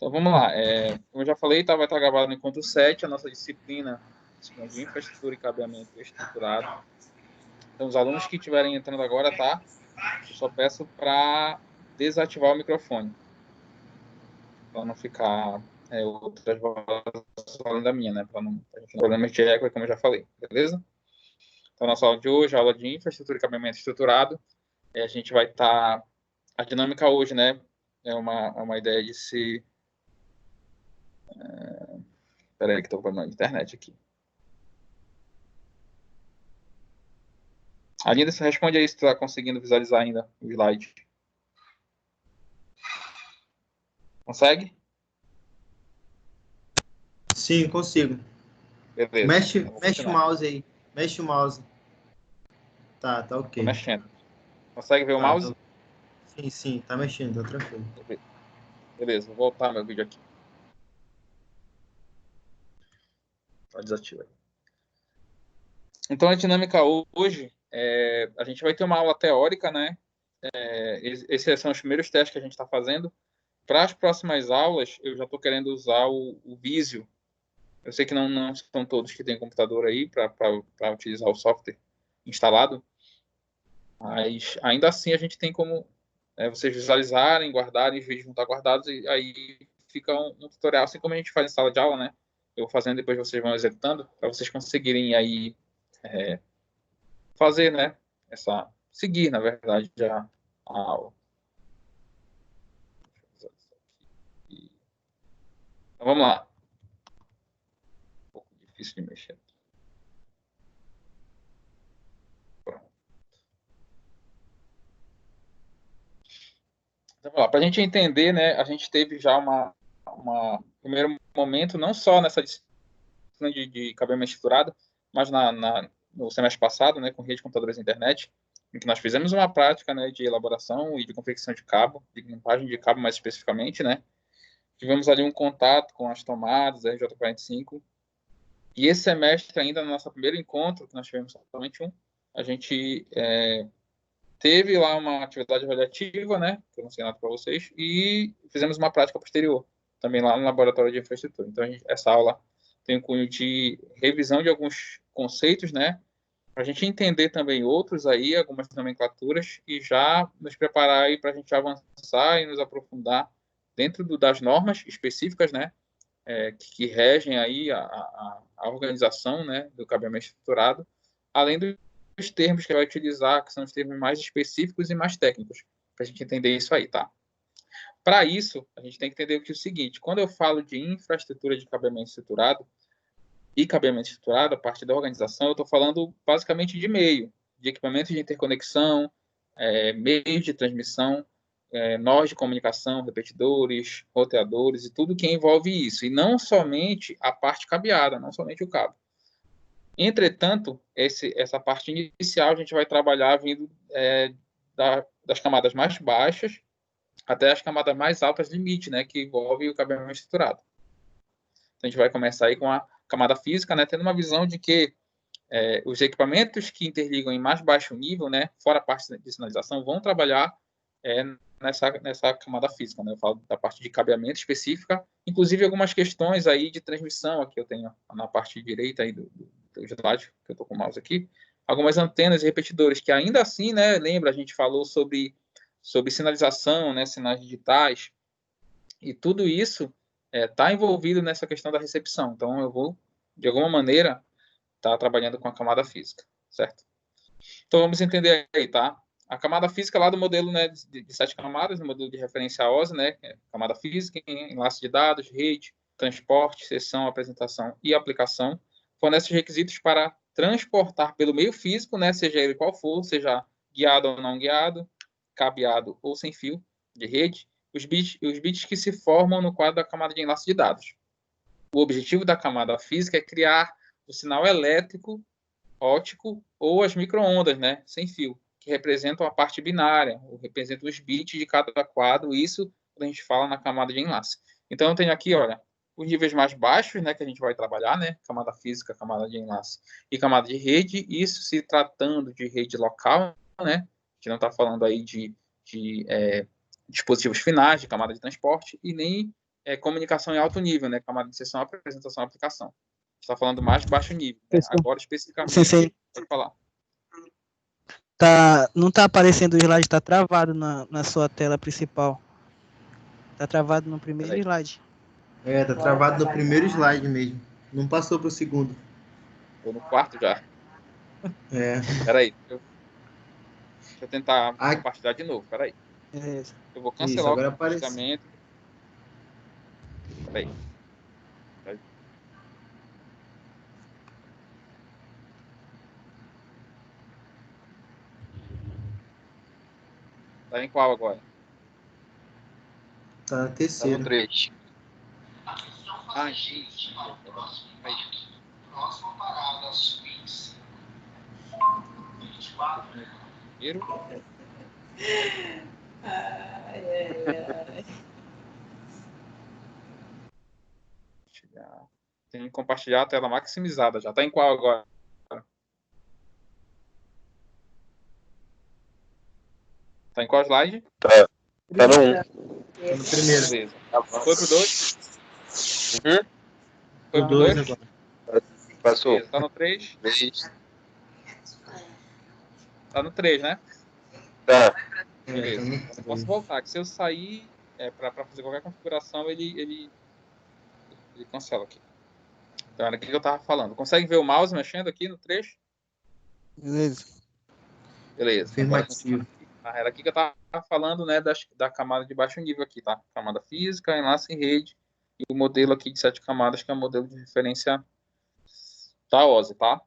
Então, vamos lá. Como eu já falei, vai estar gravado no encontro 7, a nossa disciplina de infraestrutura e cabeamento estruturado. Então, os alunos que estiverem entrando agora, tá? Eu só peço para desativar o microfone, para não ficar outras vozes além da minha, né? Para não ter problemas de eco, como eu já falei, beleza? Então, nossa aula de hoje, a aula de infraestrutura e cabeamento estruturado, a gente vai estar... A dinâmica hoje, né? É uma ideia de se... Espera aí que estou com problema de internet aqui. Alinda, você responde aí se tu está conseguindo visualizar ainda o slide. Consegue? Sim, consigo. Beleza. Mexe o Continuar. mouse aí. Mexe o mouse. Tá Tô ok. mexendo. Consegue ver o Tá, mouse? sim, tá mexendo, tá tranquilo. Beleza, vou voltar meu vídeo aqui. Desativa aí. Então, a dinâmica hoje, a gente vai ter uma aula teórica, né? Esses são os primeiros testes que a gente está fazendo. Para as próximas aulas, eu já estou querendo usar o Visio. Eu sei que não são todos que têm computador aí para utilizar o software instalado, mas ainda assim a gente tem como vocês visualizarem, guardarem, os vídeos vão estar guardados e aí fica um tutorial, assim como a gente faz em sala de aula, né? Eu vou fazendo, depois vocês vão executando, para vocês conseguirem aí fazer, né? Seguir, na verdade, a aula. Então, vamos lá. Um pouco difícil de mexer. Então, vamos lá. Para a gente entender, né? A gente teve já primeiro momento, não só nessa disciplina de cabeamento estruturado, mas no semestre passado, né? Com rede de computadores e internet, em que nós fizemos uma prática, né? De elaboração e de confecção de cabo, de limpagem de cabo mais especificamente, né? Tivemos ali um contato com as tomadas, RJ45. E esse semestre, ainda no nosso primeiro encontro, que nós tivemos somente um, a gente teve lá uma atividade avaliativa, né, que eu não sei nada para vocês, e fizemos uma prática posterior, também lá no laboratório de infraestrutura. Então, essa aula tem um cunho de revisão de alguns conceitos, né, para a gente entender também outros aí, algumas nomenclaturas, e já nos preparar aí para a gente avançar e nos aprofundar dentro das normas específicas, né, que regem aí a organização, né, do cabeamento estruturado, além dos termos que vai utilizar, que são os termos mais específicos e mais técnicos, para a gente entender isso aí, tá? Para isso, a gente tem que entender o seguinte: quando eu falo de infraestrutura de cabeamento estruturado e cabeamento estruturado, a parte da organização, eu estou falando basicamente de meio, de equipamentos de interconexão, meios de transmissão, nós de comunicação, repetidores, roteadores e tudo que envolve isso, e não somente a parte cabeada, não somente o cabo. Entretanto, essa parte inicial a gente vai trabalhar vindo das camadas mais baixas até as camadas mais altas limite, né, que envolve o cabeamento estruturado. Então, a gente vai começar aí com a camada física, né, tendo uma visão de que os equipamentos que interligam em mais baixo nível, né, fora a parte de sinalização, vão trabalhar nessa camada física, né? Eu falo da parte de cabeamento específica, inclusive algumas questões aí de transmissão, aqui eu tenho na parte direita aí do slide, que eu estou com o mouse aqui, algumas antenas e repetidores, que ainda assim, né, lembra, a gente falou sobre sinalização, né, sinais digitais, e tudo isso está envolvido nessa questão da recepção. Então, eu vou, de alguma maneira, estar trabalhando com a camada física, certo? Então, vamos entender aí, tá? A camada física lá do modelo, né, de 7 camadas, no modelo de referência OSI, né, camada física, enlace de dados, rede, transporte, sessão, apresentação e aplicação, fornece os requisitos para transportar pelo meio físico, né, seja ele qual for, seja guiado ou não guiado, cabeado ou sem fio de rede, os bits que se formam no quadro da camada de enlace de dados. O objetivo da camada física é criar o sinal elétrico óptico ou as microondas, né, sem fio, que representam a parte binária, ou representam os bits de cada quadro, isso quando a gente fala na camada de enlace. Então, eu tenho aqui, olha, os níveis mais baixos, né, que a gente vai trabalhar, né, camada física, camada de enlace e camada de rede, isso se tratando de rede local, né, a gente não está falando aí de dispositivos finais, de camada de transporte, e nem comunicação em alto nível, né? Camada de sessão, apresentação, aplicação. Está falando mais de baixo nível, né? Agora, especificamente, Sensei, pode falar. não tá aparecendo o slide, tá travado na sua tela principal. Tá travado no primeiro Peraí. slide. Tá travado no primeiro slide mesmo. Não passou pro segundo. Estou no quarto já. É. Peraí. Deixa eu tentar Ah, compartilhar de novo. Peraí. Beleza. Eu vou isso, cancelar o agora apareceu. compartilhamento. Peraí. Tá em qual agora? Tá na Tá no terceira. 3. Ai, gente. Aí. Próxima parada, Suíça. 24. Primeiro. Tem que compartilhar a tela maximizada. Já tá em qual agora? Tá em qual slide? Tá no 1. Tá no primeiro. Beleza. Foi pro 2? Uhum. Foi O pro 2 2? agora. Passou. Beleza. Tá no 3? 3. Tá no 3, né? Tá. Beleza. Tá no Eu não posso três. voltar, que se eu sair para fazer qualquer configuração, ele cancela aqui. Então, era aquilo que eu tava falando. Consegue ver o mouse mexendo aqui no 3? Beleza. Beleza. Afirmativo. Era aqui que eu tava falando, né, da camada de baixo nível aqui, tá? Camada física, enlace em rede e o modelo aqui de 7 camadas, que é o modelo de referência da OSI, tá?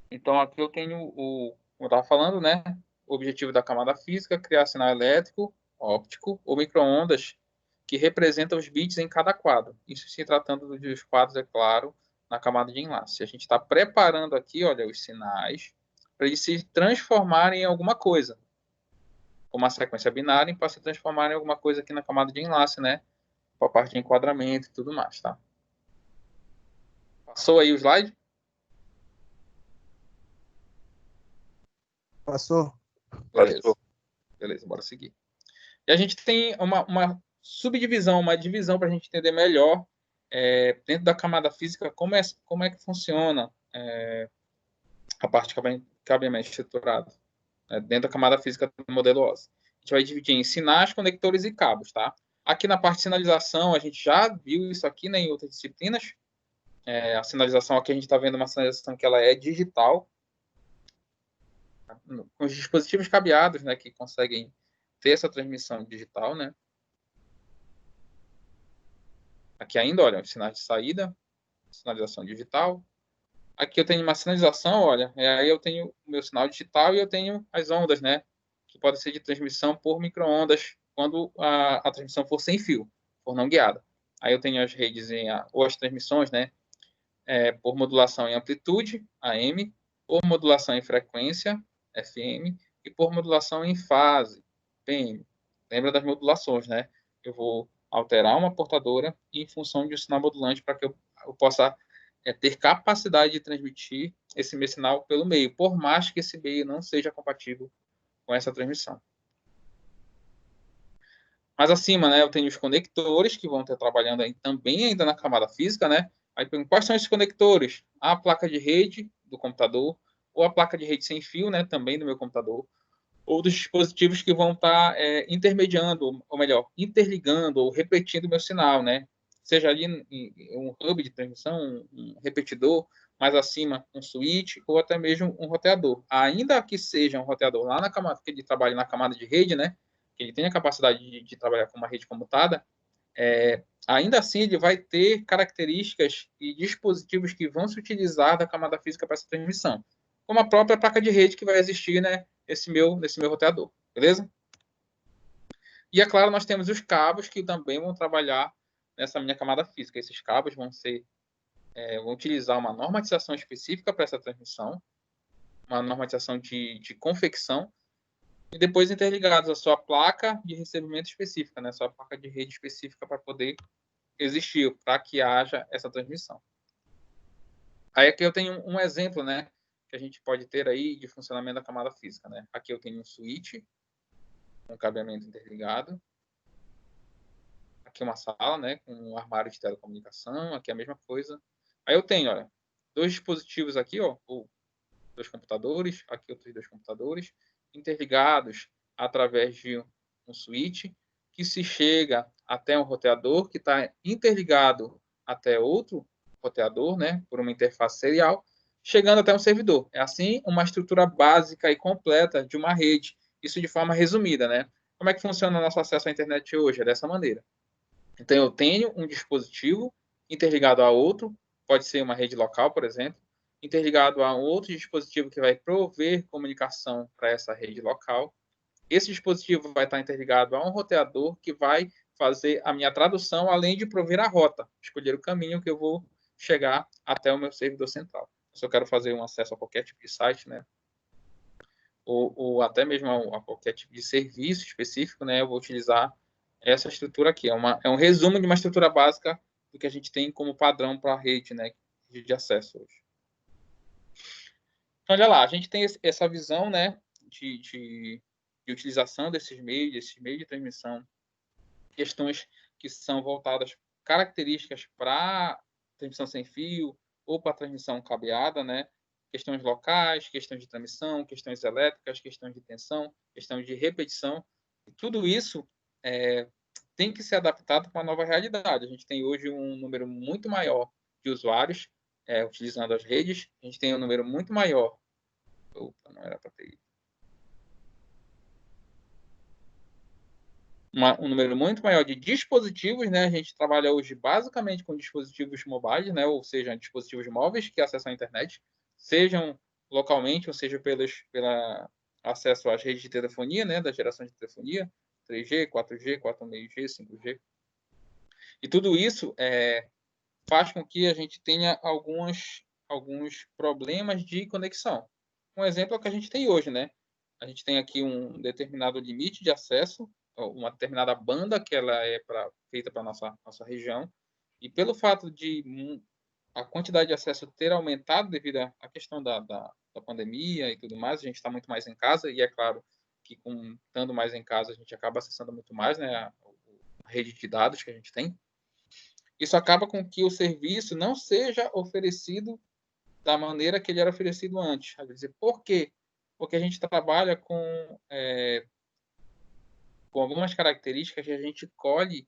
Então, aqui eu tenho como eu tava falando, né, o objetivo da camada física, criar sinal elétrico, óptico ou microondas que representam os bits em cada quadro. Isso se tratando dos quadros, é claro, na camada de enlace. A gente está preparando aqui, olha, os sinais para eles se transformarem em alguma coisa, como uma sequência binária, para se transformarem em alguma coisa aqui na camada de enlace, né? Com a parte de enquadramento e tudo mais, tá? Passou aí o slide? Passou? Beleza. Passou. Beleza, bora seguir. E a gente tem uma subdivisão, uma divisão para a gente entender melhor dentro da camada física como é que funciona a parte de cabeamento estruturado dentro da camada física do modelo OSI. A gente vai dividir em sinais, conectores e cabos, tá? Aqui na parte de sinalização, a gente já viu isso aqui, né, em outras disciplinas. A sinalização aqui, a gente está vendo uma sinalização que ela é digital, com os dispositivos cabeados, né, que conseguem ter essa transmissão digital, né? Aqui ainda, olha, os sinais de saída, sinalização digital. Aqui eu tenho uma sinalização, olha, aí eu tenho o meu sinal digital e eu tenho as ondas, né? Que podem ser de transmissão por microondas quando a transmissão for sem fio, for não guiada. Aí eu tenho as redes ou as transmissões, né? Por modulação em amplitude, AM, por modulação em frequência, FM, e por modulação em fase, PM. Lembra das modulações, né? Eu vou alterar uma portadora em função de um sinal modulante para que eu possa ter capacidade de transmitir esse meu sinal pelo meio, por mais que esse meio não seja compatível com essa transmissão. Mais acima, né, eu tenho os conectores que vão estar trabalhando aí também ainda na camada física, né? Aí, quais são esses conectores? A placa de rede do computador, ou a placa de rede sem fio, né, também do meu computador, ou dos dispositivos que vão estar intermediando, ou melhor, interligando ou repetindo o meu sinal, né? Seja ali um hub de transmissão, um repetidor, mais acima um switch, ou até mesmo um roteador. Ainda que seja um roteador lá na camada, que ele trabalhe na camada de rede, né? Que ele tenha a capacidade de trabalhar com uma rede comutada, ainda assim ele vai ter características e dispositivos que vão se utilizar da camada física para essa transmissão, como a própria placa de rede que vai existir, né, nesse meu roteador, beleza? E é claro, nós temos os cabos que também vão trabalhar nessa minha camada física. Esses cabos vão utilizar uma normatização específica para essa transmissão, uma normatização de confecção, e depois interligados à sua placa de recebimento específica, né, sua placa de rede específica para poder existir, para que haja essa transmissão. Aí aqui eu tenho um exemplo, né, que a gente pode ter aí de funcionamento da camada física, né? Aqui eu tenho um switch, um cabeamento interligado. aqui uma sala, né, com um armário de telecomunicação, aqui a mesma coisa. Aí eu tenho, olha, 2 dispositivos aqui, ó, ou 2 computadores, aqui outros 2 computadores, interligados através de um switch, que se chega até um roteador, que está interligado até outro roteador, né, por uma interface serial, chegando até um servidor. É assim uma estrutura básica e completa de uma rede. Isso de forma resumida, né? Como é que funciona o nosso acesso à internet hoje? É dessa maneira. Então, eu tenho um dispositivo interligado a outro, pode ser uma rede local, por exemplo, interligado a um outro dispositivo que vai prover comunicação para essa rede local. Esse dispositivo vai estar interligado a um roteador que vai fazer a minha tradução, além de prover a rota, escolher o caminho que eu vou chegar até o meu servidor central. Se eu quero fazer um acesso a qualquer tipo de site, né, ou até mesmo a qualquer tipo de serviço específico, né, eu vou utilizar essa estrutura aqui. É um resumo de uma estrutura básica do que a gente tem como padrão para a rede, né, de acesso hoje. Então, olha lá, a gente tem essa visão, né, de utilização desses meios de transmissão, questões que são voltadas, características para transmissão sem fio ou para transmissão cabeada, né? Questões locais, questões de transmissão, questões elétricas, questões de tensão, questões de repetição. Tudo isso tem que ser adaptado para uma nova realidade. A gente tem hoje um número muito maior de usuários utilizando as redes, a gente tem um número muito maior. Opa, não era para ter um número muito maior de dispositivos, né? A gente trabalha hoje basicamente com dispositivos mobiles, né? Ou seja, dispositivos móveis que acessam a internet, sejam localmente, ou seja, pela acesso às redes de telefonia, né? Da geração de telefonia, 3G, 4G, 4,5G, 5G. E tudo isso faz com que a gente tenha alguns problemas de conexão. Um exemplo é o que a gente tem hoje, né? A gente tem aqui um determinado limite de acesso, uma determinada banda que ela é feita para a nossa região, e pelo fato de a quantidade de acesso ter aumentado devido à questão da pandemia e tudo mais, a gente está muito mais em casa, e é claro que estando mais em casa a gente acaba acessando muito mais, né, a rede de dados que a gente tem. Isso acaba com que o serviço não seja oferecido da maneira que ele era oferecido antes. Quer dizer, por quê? Porque a gente trabalha com algumas características que a gente colhe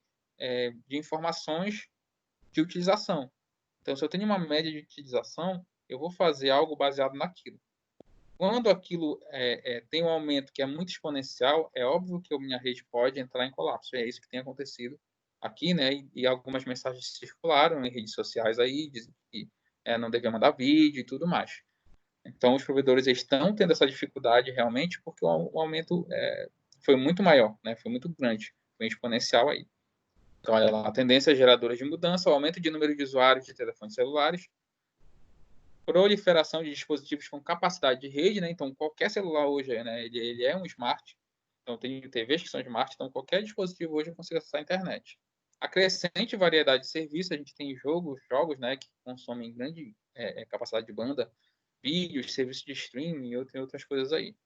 de informações de utilização. Então, se eu tenho uma média de utilização, eu vou fazer algo baseado naquilo. Quando aquilo tem um aumento que é muito exponencial, é óbvio que a minha rede pode entrar em colapso. É isso que tem acontecido aqui, né? E algumas mensagens circularam em redes sociais aí, dizem que não devia mandar vídeo e tudo mais. Então, os provedores estão tendo essa dificuldade realmente porque o aumento foi muito maior, né? Foi muito grande, foi exponencial aí. Então, olha lá, a tendência geradora de mudança, o aumento de número de usuários de telefones celulares, proliferação de dispositivos com capacidade de rede, né? Então, qualquer celular hoje, né, ele é um smart. Então, tem TVs que são smart, então qualquer dispositivo hoje consegue acessar a internet. A crescente variedade de serviços, a gente tem jogos, né, que consomem grande capacidade de banda, vídeos, serviços de streaming e outras coisas aí.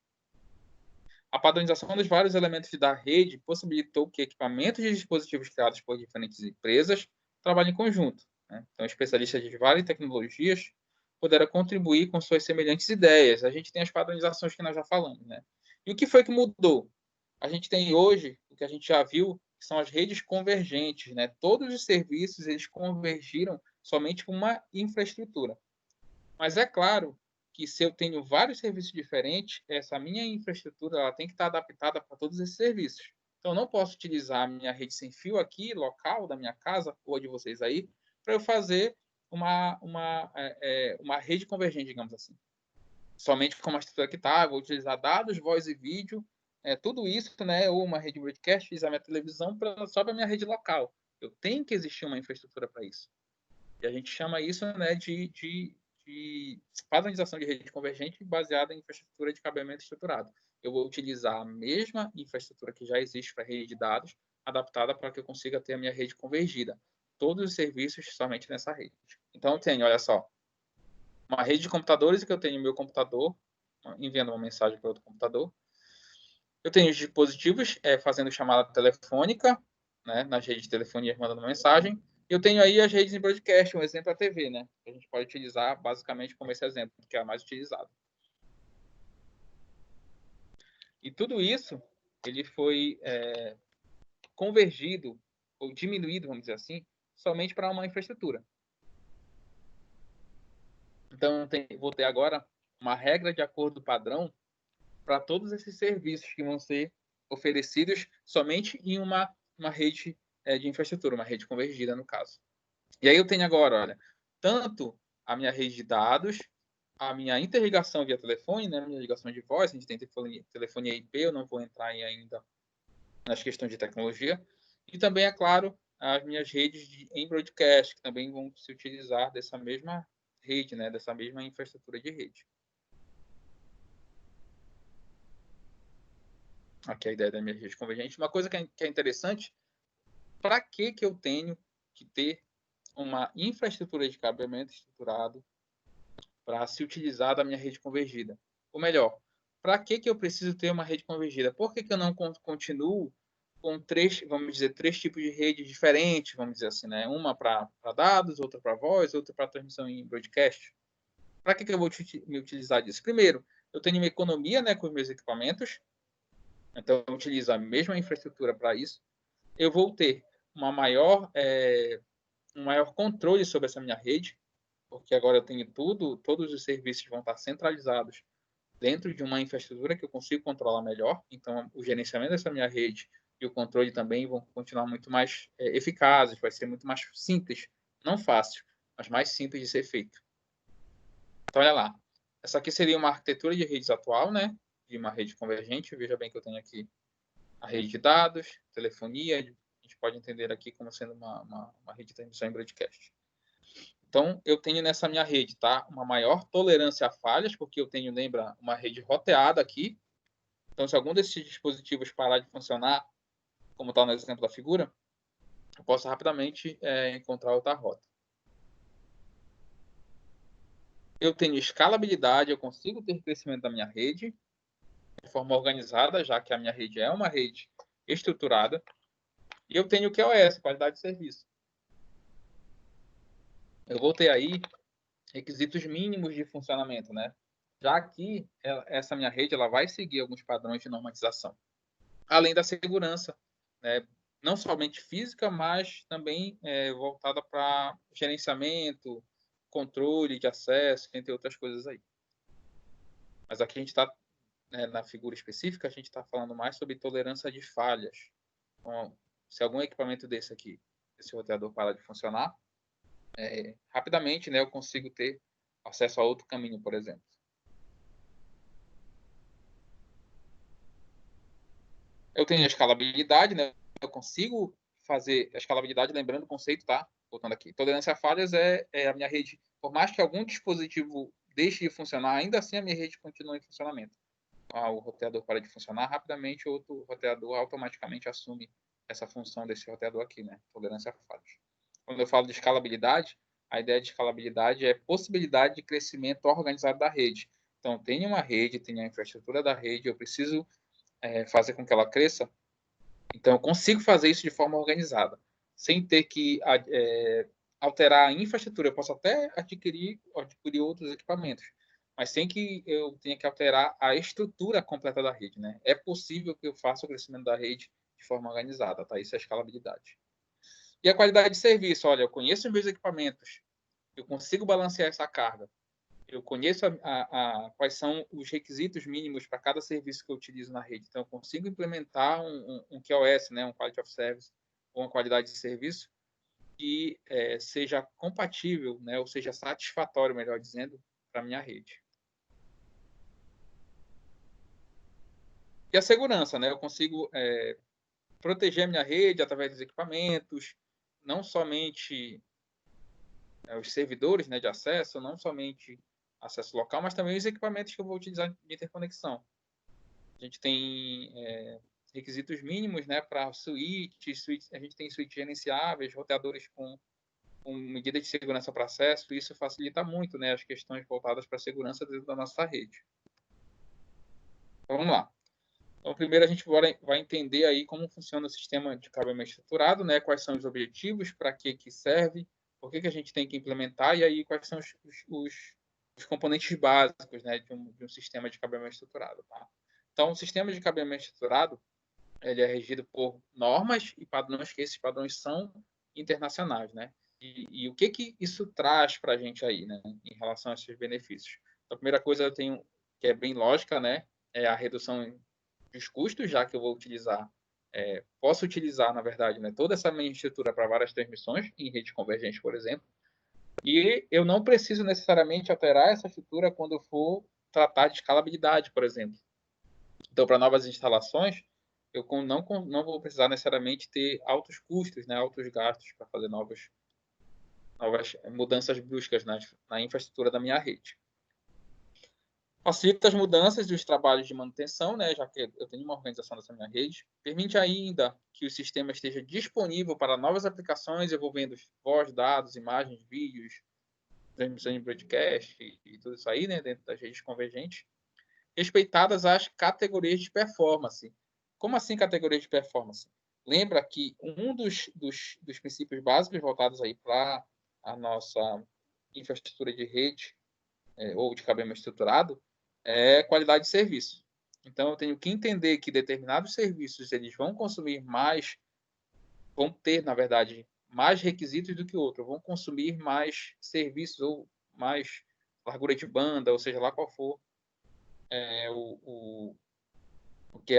A padronização dos vários elementos da rede possibilitou que equipamentos e dispositivos criados por diferentes empresas trabalhem em conjunto, né? Então, especialistas de várias tecnologias puderam contribuir com suas semelhantes ideias. A gente tem as padronizações que nós já falamos, né? E o que foi que mudou? A gente tem hoje, o que a gente já viu, que são as redes convergentes, né? Todos os serviços, eles convergiram somente com uma infraestrutura. Mas é claro que se eu tenho vários serviços diferentes, essa minha infraestrutura ela tem que estar adaptada para todos esses serviços. Então, eu não posso utilizar a minha rede sem fio aqui, local, da minha casa, ou a de vocês aí, para eu fazer uma rede convergente, digamos assim. Somente com uma estrutura que está, vou utilizar dados, voz e vídeo, tudo isso, né, ou uma rede broadcast, utilizar minha televisão só para a minha rede local. Eu tenho que existir uma infraestrutura para isso. E a gente chama isso, né, de padronização de rede convergente baseada em infraestrutura de cabeamento estruturado. Eu vou utilizar a mesma infraestrutura que já existe para rede de dados, adaptada para que eu consiga ter a minha rede convergida. Todos os serviços somente nessa rede. Então, eu tenho, olha só, uma rede de computadores que eu tenho no meu computador, enviando uma mensagem para outro computador. Eu tenho os dispositivos fazendo chamada telefônica, né, nas redes de telefonia mandando mensagem. Eu tenho aí as redes em broadcast, um exemplo é a TV, né? A gente pode utilizar basicamente como esse exemplo, que é a mais utilizada. E tudo isso, ele foi convergido, ou diminuído, vamos dizer assim, somente para uma infraestrutura. Então, vou ter agora uma regra de acordo padrão para todos esses serviços que vão ser oferecidos somente em uma rede de infraestrutura, uma rede convergida, no caso. E aí eu tenho agora, olha, tanto a minha rede de dados, a minha interligação via telefone, né, a minha ligação de voz, a gente tem telefonia IP, eu não vou entrar aí ainda nas questões de tecnologia, e também, é claro, as minhas redes em broadcast, que também vão se utilizar dessa mesma rede, né, dessa mesma infraestrutura de rede. Aqui a ideia da minha rede convergente. Uma coisa que é interessante, para que eu tenho que ter uma infraestrutura de cabeamento estruturado para se utilizar da minha rede convergida? Ou melhor, para que eu preciso ter uma rede convergida? Por que eu não continuo com vamos dizer, três tipos de redes diferentes, vamos dizer assim, né? Uma para dados, outra para voz, outra para transmissão em broadcast? Para que eu vou me utilizar disso? Primeiro, eu tenho uma economia, né, com os meus equipamentos, então eu utilizo a mesma infraestrutura para isso. Eu vou ter um maior controle sobre essa minha rede, porque agora eu tenho todos os serviços vão estar centralizados dentro de uma infraestrutura que eu consigo controlar melhor. Então, o gerenciamento dessa minha rede e o controle também vão continuar muito mais eficazes, vai ser muito mais simples, não fácil, mas mais simples de ser feito. Então, olha lá. Essa aqui seria uma arquitetura de redes atual, né? De uma rede convergente. Veja bem que eu tenho aqui a rede de dados, telefonia. A gente pode entender aqui como sendo uma rede de transmissão em broadcast. Então, eu tenho nessa minha rede, tá? Uma maior tolerância a falhas, porque eu tenho, lembra, uma rede roteada aqui. Então, se algum desses dispositivos parar de funcionar, como está no exemplo da figura, eu posso rapidamente encontrar outra rota. Eu tenho escalabilidade, eu consigo ter crescimento da minha rede de forma organizada, já que a minha rede é uma rede estruturada. E eu tenho o QoS, qualidade de serviço. Eu vou ter aí requisitos mínimos de funcionamento, né? Já que essa minha rede ela vai seguir alguns padrões de normatização. Além da segurança, né? Não somente física, mas também voltada para gerenciamento, controle de acesso, entre outras coisas aí. Mas aqui a gente está, na figura específica, a gente está falando mais sobre tolerância de falhas. Então, se algum equipamento desse aqui, esse roteador parar de funcionar, rapidamente, né, eu consigo ter acesso a outro caminho, por exemplo. Eu tenho a escalabilidade, né? Eu consigo fazer a escalabilidade, lembrando o conceito, tá? Voltando aqui. Tolerância a falhas é a minha rede. Por mais que algum dispositivo deixe de funcionar, ainda assim a minha rede continua em funcionamento. O roteador para de funcionar, rapidamente outro roteador automaticamente assume essa função desse roteador aqui, né? Tolerância a falhas. Quando eu falo de escalabilidade, a ideia de escalabilidade é possibilidade de crescimento organizado da rede. Então, tem uma rede, tem a infraestrutura da rede, eu preciso fazer com que ela cresça. Então, eu consigo fazer isso de forma organizada, sem ter que alterar a infraestrutura. Eu posso até adquirir outros equipamentos, mas sem que eu tenha que alterar a estrutura completa da rede, né? É possível que eu faça o crescimento da rede de forma organizada, tá? Isso é escalabilidade. E a qualidade de serviço, olha, eu conheço os meus equipamentos, eu consigo balancear essa carga, eu conheço quais são os requisitos mínimos para cada serviço que eu utilizo na rede. Então, eu consigo implementar um QoS, né, um Quality of Service, ou uma qualidade de serviço, que seja compatível, né, ou seja satisfatório, melhor dizendo, para a minha rede. E a segurança, né? Eu consigo proteger a minha rede através dos equipamentos, não somente os servidores, né, de acesso, não somente acesso local, mas também os equipamentos que eu vou utilizar de interconexão. A gente tem requisitos mínimos, né, para suítes, a gente tem suítes gerenciáveis, roteadores com medidas de segurança para acesso, e isso facilita muito, né, as questões voltadas para a segurança dentro da nossa rede. Então, vamos lá. Então, primeiro a gente vai entender aí como funciona o sistema de cabeamento estruturado, né? Quais são os objetivos, para que serve, por que a gente tem que implementar, e aí quais são os componentes básicos, né, de um sistema de cabeamento estruturado. Tá? Então, o sistema de cabeamento estruturado ele é regido por normas e padrões, que esses padrões são internacionais, né? E o que isso traz para a gente aí, né, em relação a esses benefícios? Então, a primeira coisa eu tenho que é bem lógica, né, é a redução dos custos, já que eu vou utilizar, posso utilizar, na verdade, né, toda essa minha estrutura para várias transmissões em rede convergente, por exemplo, e eu não preciso necessariamente alterar essa estrutura quando eu for tratar de escalabilidade, por exemplo. Então, para novas instalações, eu não vou precisar necessariamente ter altos custos, né, altos gastos para fazer novas mudanças bruscas na infraestrutura da minha rede. Facilita as mudanças e os trabalhos de manutenção, né, já que eu tenho uma organização dessa minha rede. Permite ainda que o sistema esteja disponível para novas aplicações envolvendo voz, dados, imagens, vídeos, transmissão de broadcast e tudo isso aí, né, dentro das redes convergentes. Respeitadas as categorias de performance. Como assim categorias de performance? Lembra que um dos princípios básicos voltados aí para a nossa infraestrutura de rede ou de cabeamento estruturado é qualidade de serviço. Então, eu tenho que entender que determinados serviços eles vão consumir mais, vão ter, na verdade, mais requisitos do que outros, vão consumir mais serviços ou mais largura de banda, ou seja lá qual for o que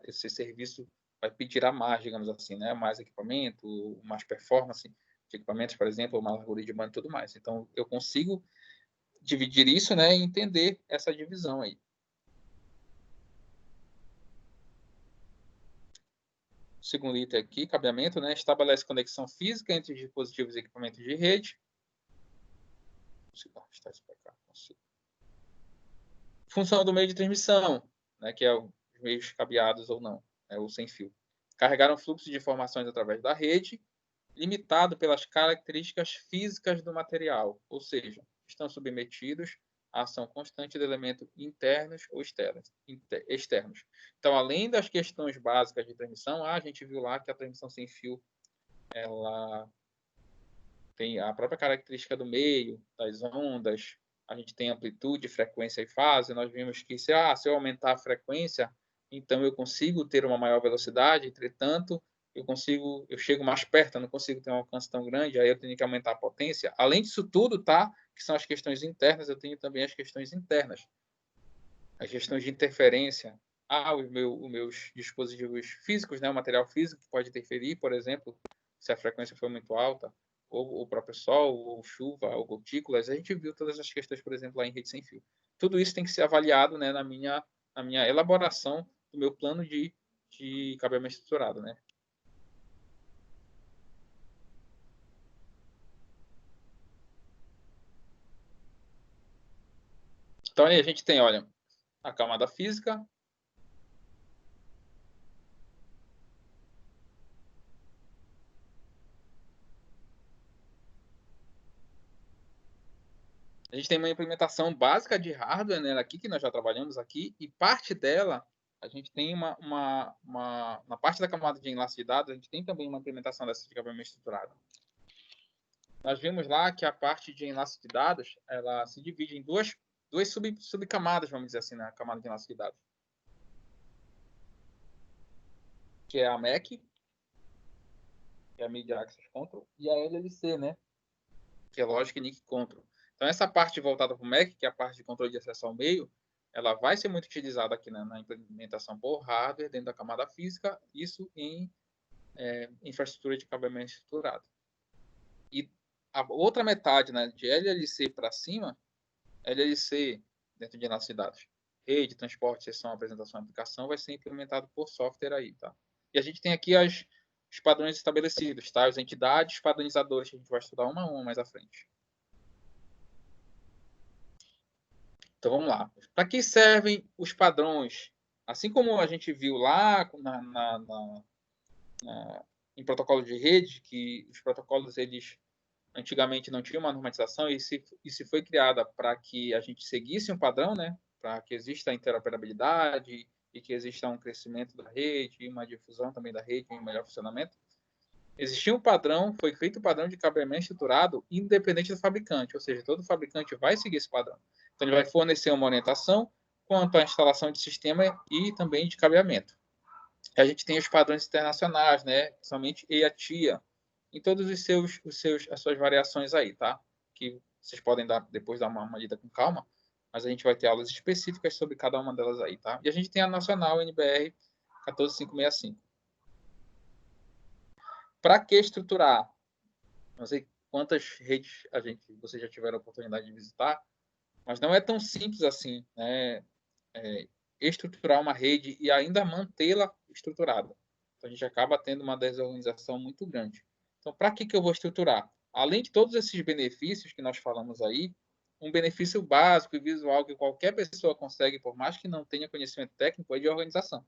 esse serviço vai pedir a mais, digamos assim, né? Mais equipamento, mais performance de equipamentos, por exemplo, mais largura de banda e tudo mais. Então, eu consigo dividir isso, né, e entender essa divisão aí. O segundo item aqui, cabeamento, né, estabelece conexão física entre dispositivos e equipamentos de rede. Função do meio de transmissão, né, que é os meios cabeados ou não, ou sem fio. Carregar um fluxo de informações através da rede, limitado pelas características físicas do material, ou seja, estão submetidos à ação constante de elementos internos ou externos. Então, além das questões básicas de transmissão, a gente viu lá que a transmissão sem fio ela tem a própria característica do meio, das ondas, a gente tem amplitude, frequência e fase. Nós vimos que se eu aumentar a frequência, então eu consigo ter uma maior velocidade, entretanto, eu chego mais perto, eu não consigo ter um alcance tão grande, aí eu tenho que aumentar a potência. Além disso tudo, tá? Que são as questões internas, eu tenho também as questões internas. As questões de interferência. Os meus dispositivos físicos, né? O material físico que pode interferir, por exemplo, se a frequência for muito alta, ou o próprio sol, ou chuva, ou gotículas. A gente viu todas as questões, por exemplo, lá em rede sem fio. Tudo isso tem que ser avaliado, né, na minha elaboração do meu plano de cabeamento estruturado, né? Então aí a gente tem, olha, a camada física, a gente tem uma implementação básica de hardware, né, aqui que nós já trabalhamos aqui, e parte dela, a gente tem na parte da camada de enlace de dados, a gente tem também uma implementação dessa de cabeamento estruturado. Nós vimos lá que a parte de enlace de dados, ela se divide em duas subcamadas, vamos dizer assim, na camada de enlace de dados. Que é a MAC, que é a Media Access Control, e a LLC, né, que é Logic Link Control. Então, essa parte voltada para o MAC, que é a parte de controle de acesso ao meio, ela vai ser muito utilizada aqui na implementação por hardware, dentro da camada física, isso em infraestrutura de cabeamento estruturado. E a outra metade, né, de LLC para cima, LLC dentro de enlace de dados, rede, transporte, sessão, apresentação, aplicação, vai ser implementado por software aí, tá? E a gente tem aqui os padrões estabelecidos, tá? As entidades padronizadoras que a gente vai estudar uma a uma mais à frente. Então vamos lá. Para que servem os padrões? Assim como a gente viu lá em protocolo de rede, que os protocolos eles antigamente não tinham uma normatização e se foi criada para que a gente seguisse um padrão, né? Para que exista a interoperabilidade e que exista um crescimento da rede, uma difusão também da rede, um melhor funcionamento, existia um padrão, foi feito um padrão de cabeamento estruturado independente do fabricante, ou seja, todo fabricante vai seguir esse padrão. Então, ele vai fornecer uma orientação quanto à instalação de sistema e também de cabeamento. A gente tem os padrões internacionais, né? Somente EATIA, em todos as suas variações aí, tá? Que vocês podem depois dar uma lida com calma, mas a gente vai ter aulas específicas sobre cada uma delas aí, tá? E a gente tem a nacional NBR 14565. Para que estruturar? Não sei quantas redes vocês já tiveram a oportunidade de visitar, mas não é tão simples assim, né? Estruturar uma rede e ainda mantê-la estruturada. Então, a gente acaba tendo uma desorganização muito grande. Então, para que eu vou estruturar? Além de todos esses benefícios que nós falamos aí, um benefício básico e visual que qualquer pessoa consegue, por mais que não tenha conhecimento técnico, é de organização.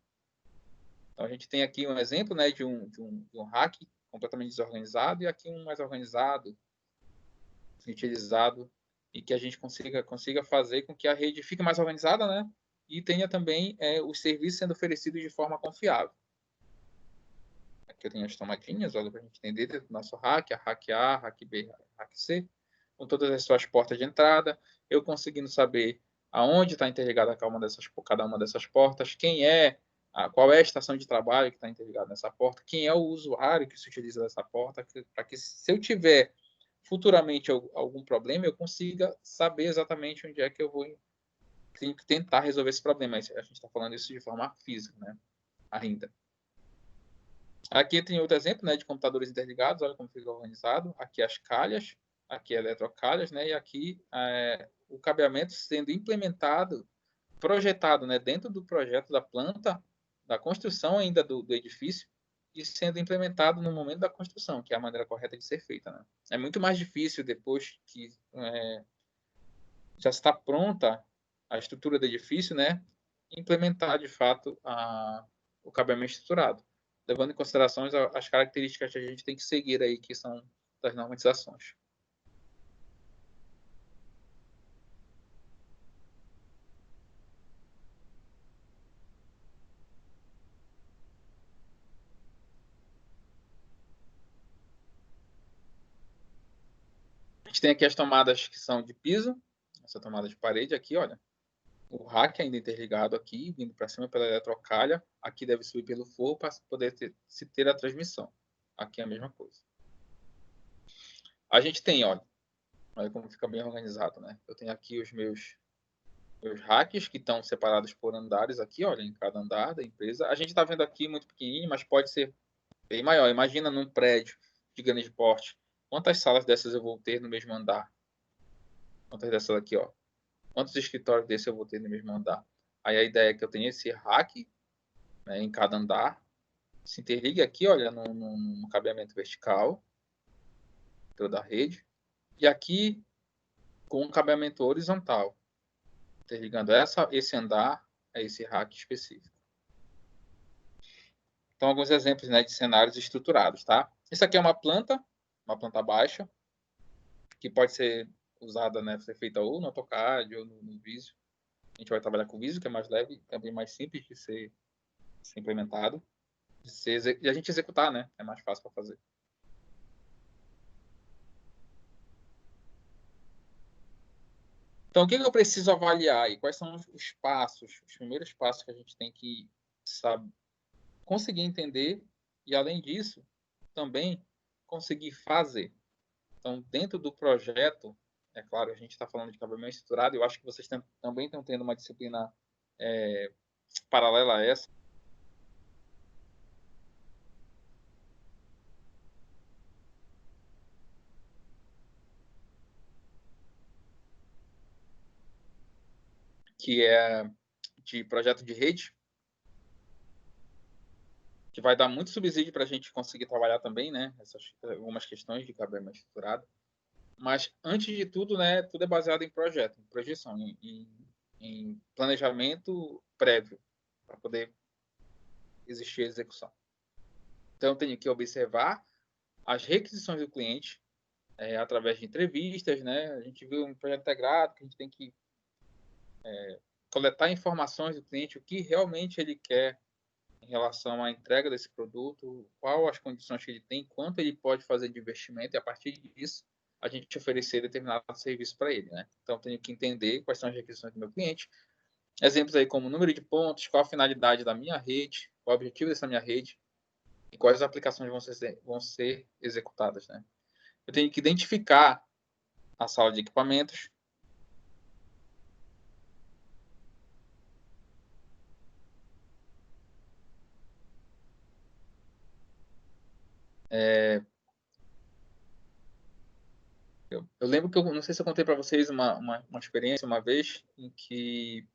Então, a gente tem aqui um exemplo, né, de um rack completamente desorganizado e aqui um mais organizado, utilizado, e que a gente consiga fazer com que a rede fique mais organizada, né? E tenha também os serviços sendo oferecidos de forma confiável. Aqui eu tenho as tomadinhas, olha, para a gente entender do nosso rack, a rack A, rack B, rack C, com todas as suas portas de entrada, eu conseguindo saber aonde está interligada cada uma dessas portas, qual é a estação de trabalho que está interligada nessa porta, quem é o usuário que se utiliza dessa porta, para que se eu tiver futuramente algum problema, eu consiga saber exatamente onde é que eu vou tentar resolver esse problema. A gente está falando isso de forma física, né? Ainda. Aqui tem outro exemplo, né, de computadores interligados, olha como fica organizado. Aqui as calhas, aqui eletrocalhas, né, e aqui o cabeamento sendo implementado, projetado, né, dentro do projeto da planta, da construção ainda do edifício, e sendo implementado no momento da construção, que é a maneira correta de ser feita, né? É muito mais difícil depois que já está pronta a estrutura do edifício, né, implementar de fato o cabeamento estruturado, levando em consideração as características que a gente tem que seguir aí, que são das normatizações. A gente tem aqui as tomadas que são de piso, essa tomada de parede aqui, olha. O rack ainda interligado aqui, vindo para cima pela eletrocalha. Aqui deve subir pelo forro para poder ter a transmissão. Aqui é a mesma coisa. A gente tem, olha como fica bem organizado, né? Eu tenho aqui os meus racks que estão separados por andares aqui, olha, em cada andar da empresa. A gente está vendo aqui muito pequenininho, mas pode ser bem maior. Imagina num prédio de grande porte. Quantas salas dessas eu vou ter no mesmo andar? Quantas dessas aqui, ó? Quantos escritórios desses eu vou ter no mesmo andar? Aí a ideia é que eu tenha esse rack, né, em cada andar. Se interligue aqui, olha, no cabeamento vertical toda a rede. E aqui com um cabeamento horizontal, interligando esse andar a esse rack específico. Então, alguns exemplos, né, de cenários estruturados, tá? Isso aqui é uma planta baixa, que pode ser usada, né, ser feita ou no AutoCAD ou no Visio. A gente vai trabalhar com o Visio, que é mais leve, também mais simples de ser implementado. E a gente executar, né? É mais fácil para fazer. Então, o que eu preciso avaliar e quais são os passos, os primeiros passos que a gente tem que conseguir entender e, além disso, também conseguir fazer. Então, dentro do projeto, é claro, a gente está falando de cabeamento estruturado, eu acho que vocês também estão tendo uma disciplina paralela a essa, que é de projeto de rede, que vai dar muito subsídio para a gente conseguir trabalhar também, né? Algumas questões de cabeamento estruturado. Mas, antes de tudo, né, tudo é baseado em projeto, em projeção, em planejamento prévio, para poder existir a execução. Então, eu tenho que observar as requisições do cliente através de entrevistas, né? A gente viu um projeto integrado que a gente tem que coletar informações do cliente, o que realmente ele quer em relação à entrega desse produto, qual as condições que ele tem, quanto ele pode fazer de investimento, e a partir disso a gente oferecer determinado serviço para ele, né? Então, tenho que entender quais são as requisições do meu cliente. Exemplos aí como número de pontos, qual a finalidade da minha rede, qual o objetivo dessa minha rede e quais aplicações vão ser executadas, né? Eu tenho que identificar a sala de equipamentos. Eu lembro que eu não sei se eu contei para vocês uma experiência uma vez em que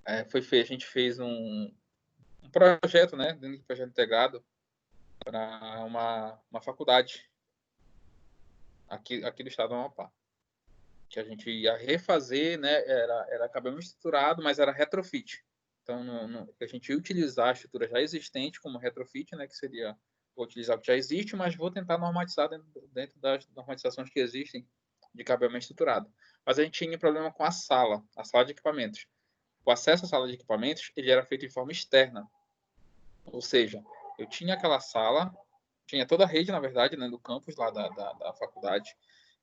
a gente fez um projeto, né, dentro do projeto integrado para uma faculdade aqui do estado do Amapá, que a gente ia refazer, né, era acabamento estruturado, mas era retrofit. Então, a gente ia utilizar a estrutura já existente como retrofit, né, que seria vou utilizar o que já existe, mas vou tentar normatizar dentro das normatizações que existem de cabeamento estruturado. Mas a gente tinha problema com a sala de equipamentos. O acesso à sala de equipamentos ele era feito de forma externa, ou seja, eu tinha aquela sala, tinha toda a rede, na verdade, né, do campus lá da faculdade,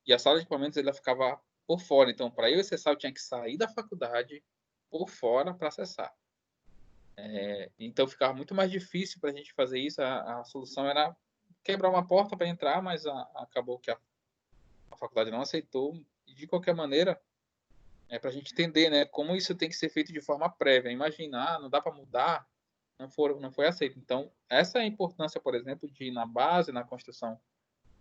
e a sala de equipamentos ela ficava por fora. Então, para eu acessar, eu tinha que sair da faculdade por fora para acessar. Então, ficava muito mais difícil para a gente fazer isso. A solução era quebrar uma porta para entrar, mas acabou que a faculdade não aceitou. E, de qualquer maneira, para a gente entender, né, como isso tem que ser feito de forma prévia. Imagina, não dá para mudar, não foi aceito. Então, essa é a importância, por exemplo, de na base, na construção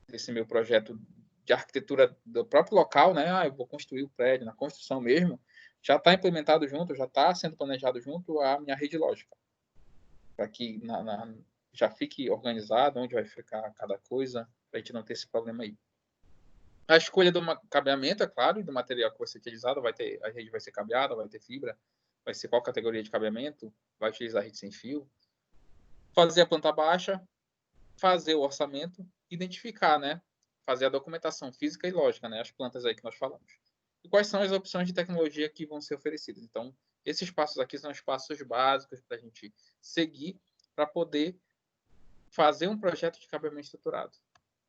desse meu projeto de arquitetura do próprio local, né? Eu vou construir o prédio, na construção mesmo, já está implementado junto, já está sendo planejado junto à minha rede lógica, para que já fique organizado onde vai ficar cada coisa, para a gente não ter esse problema aí. A escolha do cabeamento, é claro, do material que vai ser utilizado, a rede vai ser cabeada, vai ter fibra, vai ser qual categoria de cabeamento, vai utilizar rede sem fio. Fazer a planta baixa, fazer o orçamento, identificar, né? Fazer a documentação física e lógica, né? As plantas aí que nós falamos. E quais são as opções de tecnologia que vão ser oferecidas. Então, esses passos aqui são os passos básicos para a gente seguir para poder fazer um projeto de cabeamento estruturado.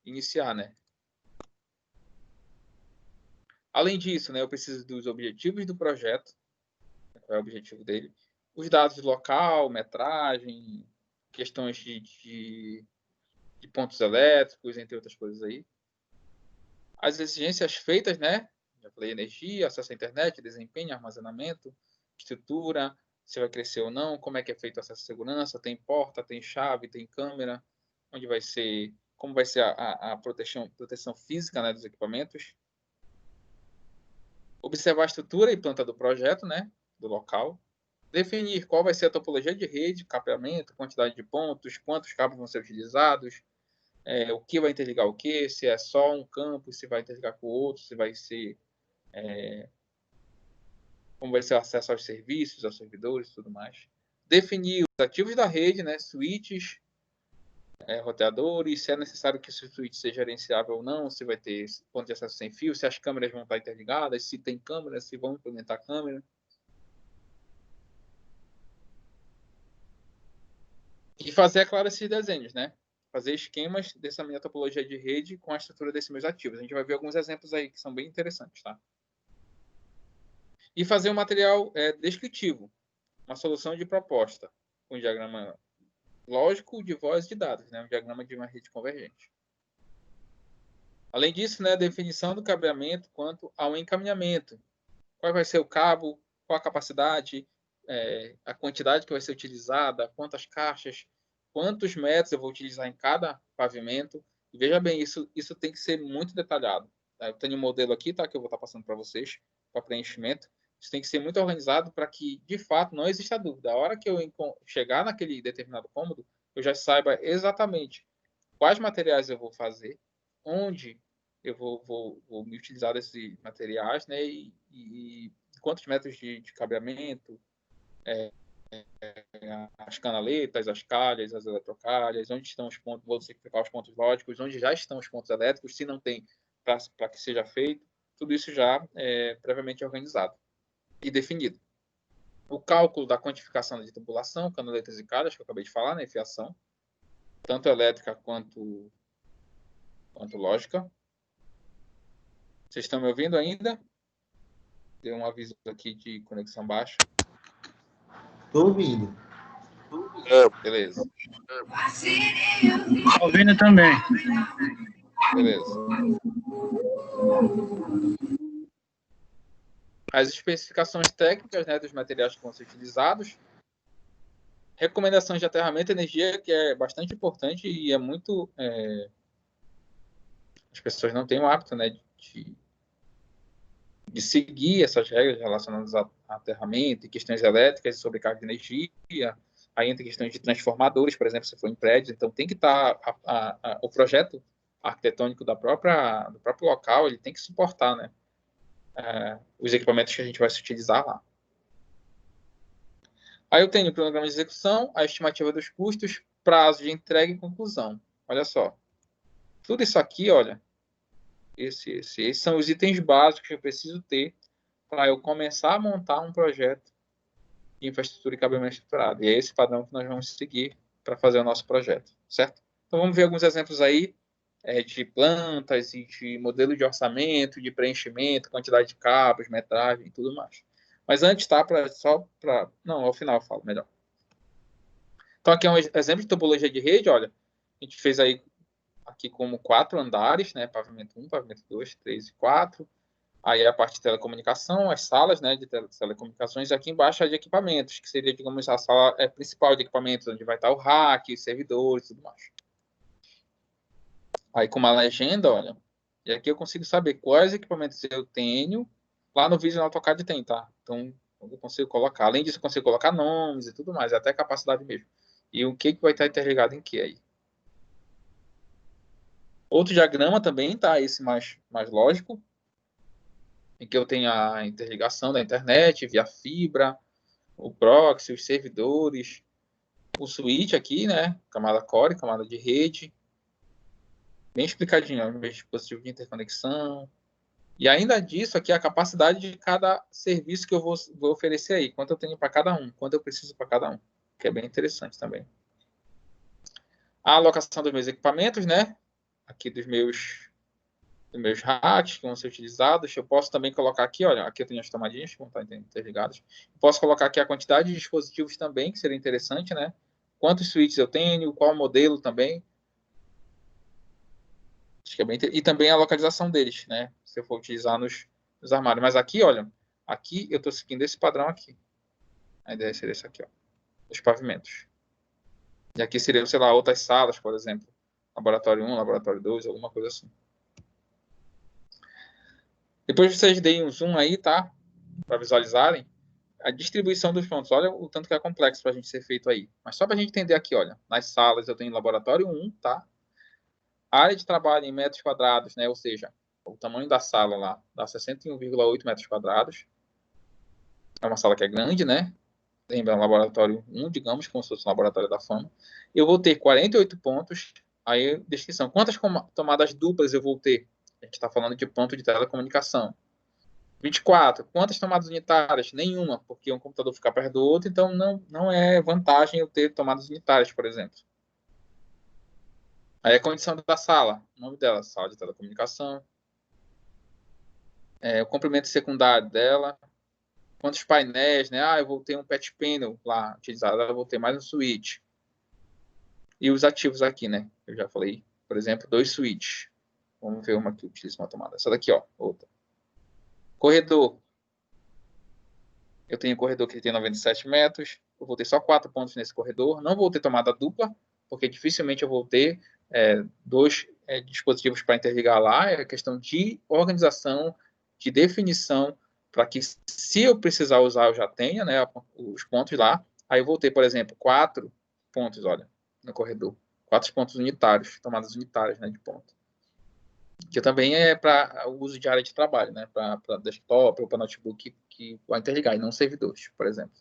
Iniciar, né? Além disso, né, eu preciso dos objetivos do projeto, qual é o objetivo dele, os dados do local, metragem, questões de pontos elétricos, entre outras coisas aí. As exigências feitas, né? Já falei energia, acesso à internet, desempenho, armazenamento, estrutura, se vai crescer ou não, como é que é feito o acesso à segurança, tem porta, tem chave, tem câmera, onde vai ser, como vai ser a proteção física, né, dos equipamentos. Observar a estrutura e planta do projeto, né, do local. Definir qual vai ser a topologia de rede, capeamento, quantidade de pontos, quantos cabos vão ser utilizados, o que vai interligar o que, se é só um campo, se vai interligar com o outro, se vai ser como vai ser o acesso aos serviços, aos servidores e tudo mais. Definir os ativos da rede, né, switches, roteadores, se é necessário que esse switch seja gerenciável ou não, se vai ter ponto de acesso sem fio, se as câmeras vão estar interligadas, se tem câmeras, se vão implementar câmera. E fazer, é claro, esses desenhos, né? Fazer esquemas dessa minha topologia de rede com a estrutura desses meus ativos. A gente vai ver alguns exemplos aí que são bem interessantes, tá? E fazer um material descritivo, uma solução de proposta, com um diagrama lógico de voz de dados, né? Um diagrama de uma rede convergente. Além disso, né, a definição do cabeamento quanto ao encaminhamento. Qual vai ser o cabo, qual a capacidade, a quantidade que vai ser utilizada, quantas caixas, quantos metros eu vou utilizar em cada pavimento. E veja bem, isso tem que ser muito detalhado. Tá? Eu tenho um modelo aqui, tá, que eu vou estar passando para vocês, para preenchimento. Isso tem que ser muito organizado para que, de fato, não exista dúvida. A hora que eu chegar naquele determinado cômodo, eu já saiba exatamente quais materiais eu vou fazer, onde eu vou me utilizar desses materiais, né? E quantos metros de cabeamento, as canaletas, as calhas, as eletrocalhas, onde estão os pontos, vou simplificar os pontos lógicos, onde já estão os pontos elétricos, se não tem, para que seja feito, tudo isso já é previamente organizado e definido. o cálculo da quantificação de tubulação, canoletas e calhas, que eu acabei de falar, né, fiação, tanto elétrica quanto lógica. Vocês estão me ouvindo ainda? Deu um aviso aqui de conexão baixa. Tô ouvindo. Beleza. Ouvindo também. Beleza. As especificações técnicas, né, dos materiais que vão ser utilizados. Recomendações de aterramento e energia, que é bastante importante e é muito... as pessoas não têm o hábito, né, de seguir essas regras relacionadas a aterramento e questões elétricas e sobrecarga de energia. Aí entra questões de transformadores, por exemplo, se for em prédio. Então, tem que estar... o projeto arquitetônico do próprio local, ele tem que suportar, né, os equipamentos que a gente vai se utilizar lá. Aí eu tenho o cronograma de execução, a estimativa dos custos, prazo de entrega e conclusão. Olha só. Tudo isso aqui, olha, esses são os itens básicos que eu preciso ter para eu começar a montar um projeto de infraestrutura e cabeamento estruturado. E é esse padrão que nós vamos seguir para fazer o nosso projeto, certo? Então vamos ver alguns exemplos aí de plantas e de modelo de orçamento, de preenchimento, quantidade de cabos, metragem e tudo mais. Mas antes, tá? Não, ao final eu falo melhor. Então aqui é um exemplo de topologia de rede, olha. A gente fez aí aqui como 4 andares, né? Pavimento 1, pavimento 2, 3 e 4. Aí a parte de telecomunicação, as salas, né, de telecomunicações, e aqui embaixo a de equipamentos, que seria, digamos, a sala principal de equipamentos, onde vai estar o rack, os servidores e tudo mais. Aí com uma legenda, olha, e aqui eu consigo saber quais equipamentos eu tenho. Lá no vídeo no AutoCAD tem, tá? Então eu consigo colocar. Além disso, eu consigo colocar nomes e tudo mais, até capacidade mesmo. E o que vai estar interligado em que aí? Outro diagrama também, tá? Esse mais lógico, em que eu tenho a interligação da internet via fibra, o proxy, os servidores, o switch aqui, né? Camada core, camada de rede. Bem explicadinho, ó, meus dispositivos de interconexão. E ainda disso aqui, a capacidade de cada serviço que eu vou oferecer aí. Quanto eu tenho para cada um, quanto eu preciso para cada um. Que é bem interessante também. A alocação dos meus equipamentos, né? Aqui dos meus racks que vão ser utilizados. Eu posso também colocar aqui, olha, aqui eu tenho as tomadinhas que vão estar interligadas. Posso colocar aqui a quantidade de dispositivos também, que seria interessante, né? Quantos switches eu tenho, qual modelo também. Acho que é bem e também a localização deles, né? Se eu for utilizar nos armários. Mas aqui, olha, aqui eu estou seguindo esse padrão aqui. A ideia seria esse aqui, ó. Os pavimentos. E aqui seria, sei lá, outras salas, por exemplo. Laboratório 1, laboratório 2, alguma coisa assim. Depois vocês deem um zoom aí, tá? Para visualizarem a distribuição dos pontos. Olha o tanto que é complexo para a gente ser feito aí. Mas só para a gente entender aqui, olha. Nas salas eu tenho laboratório 1, tá? A área de trabalho em metros quadrados, né? Ou seja, o tamanho da sala lá dá 61,8 metros quadrados. É uma sala que é grande, né? Lembra, um laboratório 1, digamos, como se fosse um laboratório da fama. Eu vou ter 48 pontos. Aí, descrição. Quantas tomadas duplas eu vou ter? A gente está falando de ponto de telecomunicação. 24. Quantas tomadas unitárias? Nenhuma, porque um computador fica perto do outro, então não é vantagem eu ter tomadas unitárias, por exemplo. Aí a condição da sala, o nome dela, sala de telecomunicação. O comprimento secundário dela. Quantos painéis, né? Eu vou ter um patch panel lá utilizado, eu vou ter mais um switch. E os ativos aqui, né? Eu já falei, por exemplo, 2 switches. Vamos ver uma que utiliza uma tomada. Essa daqui, ó, outra. Corredor. Eu tenho um corredor que tem 97 metros. Eu vou ter só 4 pontos nesse corredor. Não vou ter tomada dupla, porque dificilmente eu vou ter 2 dispositivos para interligar lá. É questão de organização, de definição, para que, se eu precisar usar, eu já tenha, né, os pontos lá. Aí eu vou ter, por exemplo, 4 pontos, olha, no corredor. 4 pontos unitários, tomadas unitárias, né, de ponto. Que também é para o uso de área de trabalho, né, para desktop ou para notebook que vai interligar, e não servidores, por exemplo.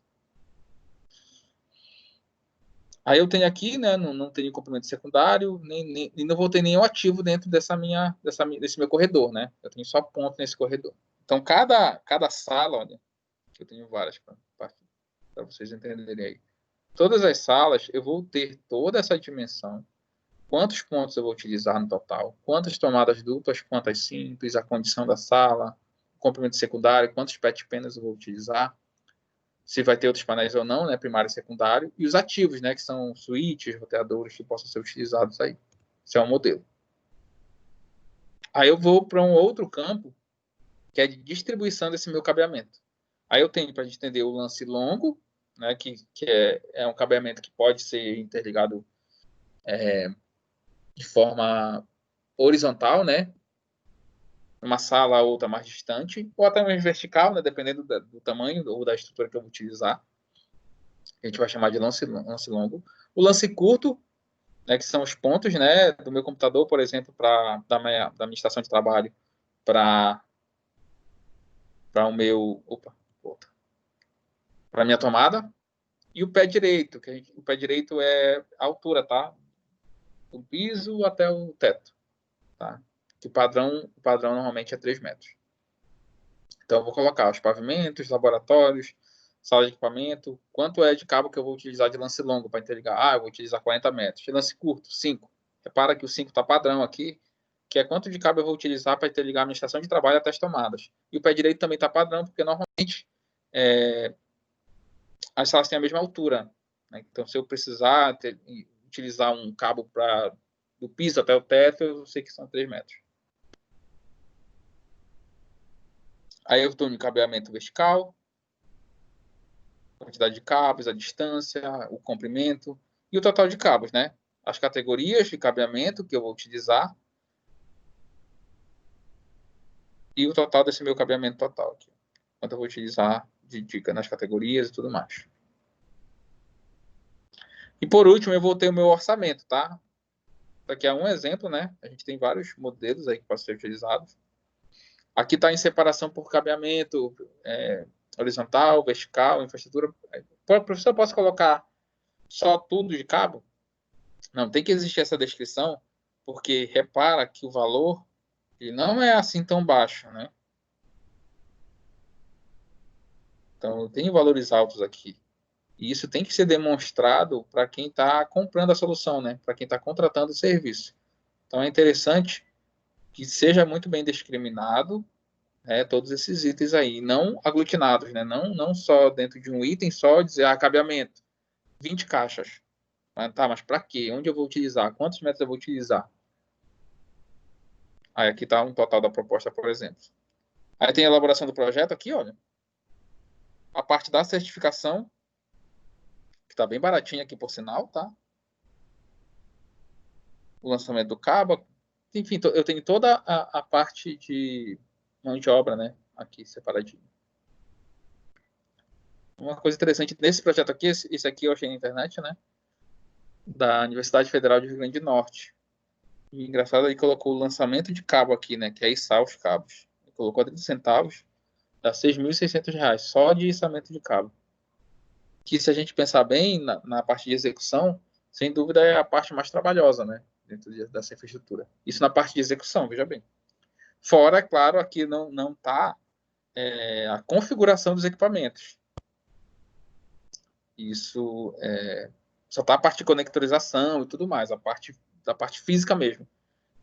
Aí eu tenho aqui, né, não tenho comprimento secundário, e não vou ter nenhum ativo dentro desse meu corredor, né? Eu tenho só ponto nesse corredor. Então, cada sala, olha, eu tenho várias. para vocês entenderem aí. Todas as salas, eu vou ter toda essa dimensão, quantos pontos eu vou utilizar no total, quantas tomadas duplas, quantas simples, a condição da sala, o comprimento secundário, quantos patch panels eu vou utilizar, se vai ter outros painéis ou não, né, primário e secundário, e os ativos, né, que são switches, roteadores que possam ser utilizados aí. Esse é um modelo. Aí eu vou para um outro campo, que é de distribuição desse meu cabeamento. Aí eu tenho, para a gente entender, o lance longo, né, que é um cabeamento que pode ser interligado de forma horizontal, né, uma sala ou outra mais distante, ou até mesmo vertical, né, dependendo do tamanho ou da estrutura que eu vou utilizar. A gente vai chamar de lance longo. O lance curto, né, que são os pontos, né, do meu computador, por exemplo, da minha estação de trabalho para o meu, para a minha tomada, e o pé direito, o pé direito é a altura, tá? Do piso até o teto, tá? Que o padrão normalmente é 3 metros. Então, eu vou colocar os pavimentos, laboratórios, sala de equipamento, quanto é de cabo que eu vou utilizar de lance longo para interligar? Ah, eu vou utilizar 40 metros. De lance curto, 5. Repara que o 5 está padrão aqui, que é quanto de cabo eu vou utilizar para interligar a minha estação de trabalho até as tomadas. E o pé direito também está padrão, porque normalmente as salas têm a mesma altura, né? Então, se eu precisar utilizar um cabo do piso até o teto, eu sei que são 3 metros. Aí eu estou no cabeamento vertical, quantidade de cabos, a distância, o comprimento e o total de cabos, né? As categorias de cabeamento que eu vou utilizar e o total desse meu cabeamento total aqui. Quanto eu vou utilizar de dica nas categorias e tudo mais. E por último, eu vou ter o meu orçamento, tá? Isso aqui é um exemplo, né? A gente tem vários modelos aí que podem ser utilizados. Aqui está em separação por cabeamento, horizontal, vertical, infraestrutura. Professor, eu posso colocar só tudo de cabo? Não, tem que existir essa descrição, porque repara que o valor ele não é assim tão baixo, né? Então, tem valores altos aqui. E isso tem que ser demonstrado para quem está comprando a solução, né? Para quem está contratando o serviço. Então, é interessante que seja muito bem discriminado, né, todos esses itens aí, não aglutinados, né? Não só dentro de um item, só dizer cabeamento, 20 caixas. Mas para quê? Onde eu vou utilizar? Quantos metros eu vou utilizar? Aí aqui está um total da proposta, por exemplo. Aí tem a elaboração do projeto aqui, olha. A parte da certificação, que está bem baratinha aqui, por sinal, tá? O lançamento do cabo. Enfim, eu tenho toda a parte de mão de obra, né? Aqui, separadinho. Uma coisa interessante nesse projeto aqui, esse aqui eu achei na internet, né? Da Universidade Federal de Rio Grande do Norte. E engraçado, ele colocou o lançamento de cabo aqui, né? Que é içar os cabos. Ele colocou 30 centavos, dá R$ 6.600, só de içamento de cabo. Que se a gente pensar bem na parte de execução, sem dúvida é a parte mais trabalhosa, né? Dentro dessa infraestrutura. Isso na parte de execução, veja bem. Fora, claro, aqui não está a configuração dos equipamentos. Isso só está a parte de conectorização e tudo mais, a parte da parte física mesmo.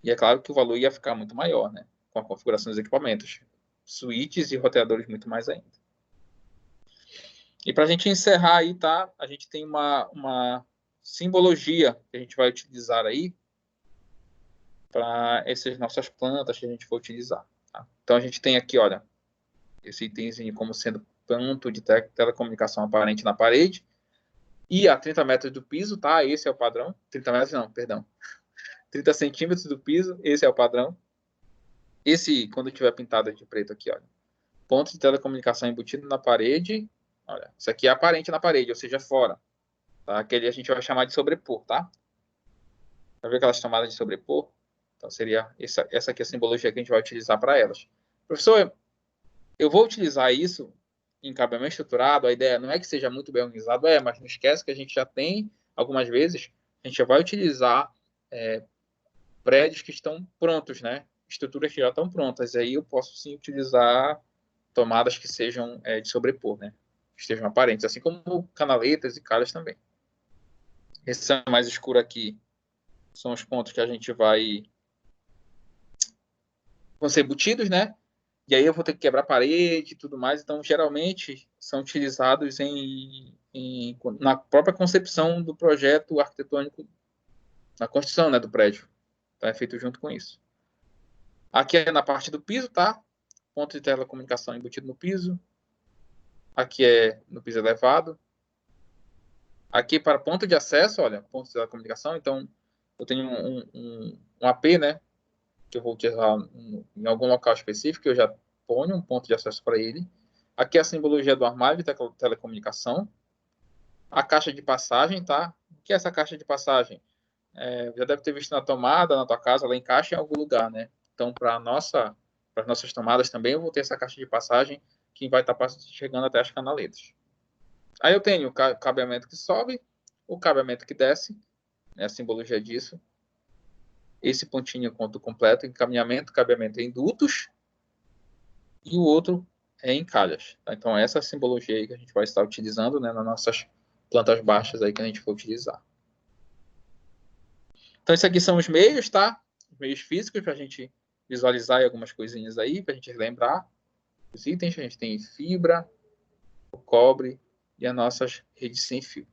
E é claro que o valor ia ficar muito maior, né? Com a configuração dos equipamentos. Switches e roteadores muito mais ainda. E para a gente encerrar aí, tá? A gente tem uma simbologia que a gente vai utilizar aí para essas nossas plantas que a gente for utilizar. Tá? Então a gente tem aqui, olha, esse itemzinho como sendo ponto de telecomunicação aparente na parede e a 30 metros do piso, tá? Esse é o padrão. 30 metros não, perdão. 30 centímetros do piso, esse é o padrão. Esse, quando tiver pintado de preto aqui, olha, ponto de telecomunicação embutido na parede, olha, isso aqui é aparente na parede, ou seja, fora. Tá? Aquele a gente vai chamar de sobrepor, tá? Vai ver aquelas tomadas de sobrepor? Então, seria essa aqui a simbologia que a gente vai utilizar para elas. Professor, eu vou utilizar isso em cabeamento estruturado, a ideia não é que seja muito bem organizado, mas não esquece que a gente já tem, algumas vezes, a gente já vai utilizar prédios que estão prontos, né? Estruturas que já estão prontas. Aí eu posso, sim, utilizar tomadas que sejam de sobrepor, né? estejam aparentes, assim como canaletas e calhas também. Esse mais escuro aqui são os pontos que a gente vão ser embutidos, né? E aí eu vou ter que quebrar parede e tudo mais. Então, geralmente, são utilizados na própria concepção do projeto arquitetônico, na construção, né, do prédio. Então, é feito junto com isso. Aqui é na parte do piso, tá? Ponto de telecomunicação embutido no piso. Aqui é no piso elevado. Aqui para ponto de acesso, olha, ponto de telecomunicação. Então, eu tenho um AP, né? Que eu vou utilizar em algum local específico, eu já ponho um ponto de acesso para ele. Aqui é a simbologia do armário de telecomunicação. A caixa de passagem, tá? O que é essa caixa de passagem? Já deve ter visto na tomada, na tua casa, ela encaixa em algum lugar, né? Então, para as nossas tomadas também, eu vou ter essa caixa de passagem que vai estar chegando até as canaletas. Aí eu tenho o cabeamento que sobe, o cabeamento que desce, né? A simbologia disso. Esse pontinho conta o completo, encaminhamento, cabeamento em dutos, e o outro é em calhas. Tá? Então, essa simbologia aí que a gente vai estar utilizando, né, nas nossas plantas baixas aí que a gente for utilizar. Então, esses aqui são os meios, tá? Os meios físicos para a gente visualizar algumas coisinhas aí, para a gente lembrar os itens. A gente tem fibra, o cobre e as nossas redes sem fio.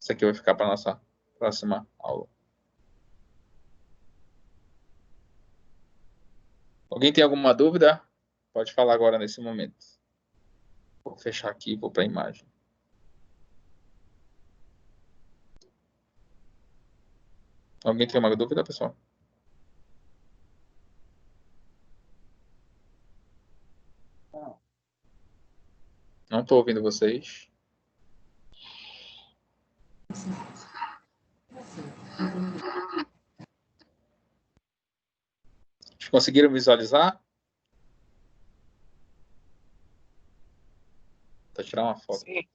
Isso aqui vai ficar para a nossa próxima aula. Alguém tem alguma dúvida? Pode falar agora nesse momento. Vou fechar aqui e vou para a imagem. Alguém tem uma dúvida, pessoal? Não estou ouvindo vocês. Vocês conseguiram visualizar? Vou tirar uma foto. Sim.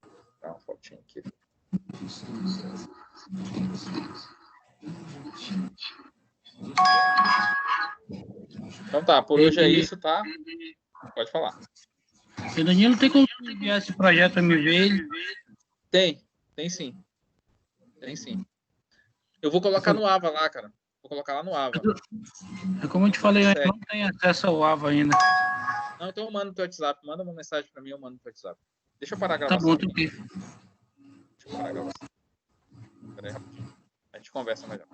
Vou tirar uma fotinha aqui. Então tá, por hoje é isso, tá? Pode falar. O Danilo tem como enviar esse projeto para me ver? Tem sim. Tem sim. Eu vou colocar no AVA lá, cara. Vou colocar lá no AVA. É como eu te falei, eu não tenho acesso ao AVA ainda. Não, então eu mando no teu WhatsApp. Manda uma mensagem para mim, eu mando no teu WhatsApp. Deixa eu parar a Tá gravação. bom, tá ok. Deixa eu parar a gravação. Pera aí, rapidinho. A gente conversa melhor.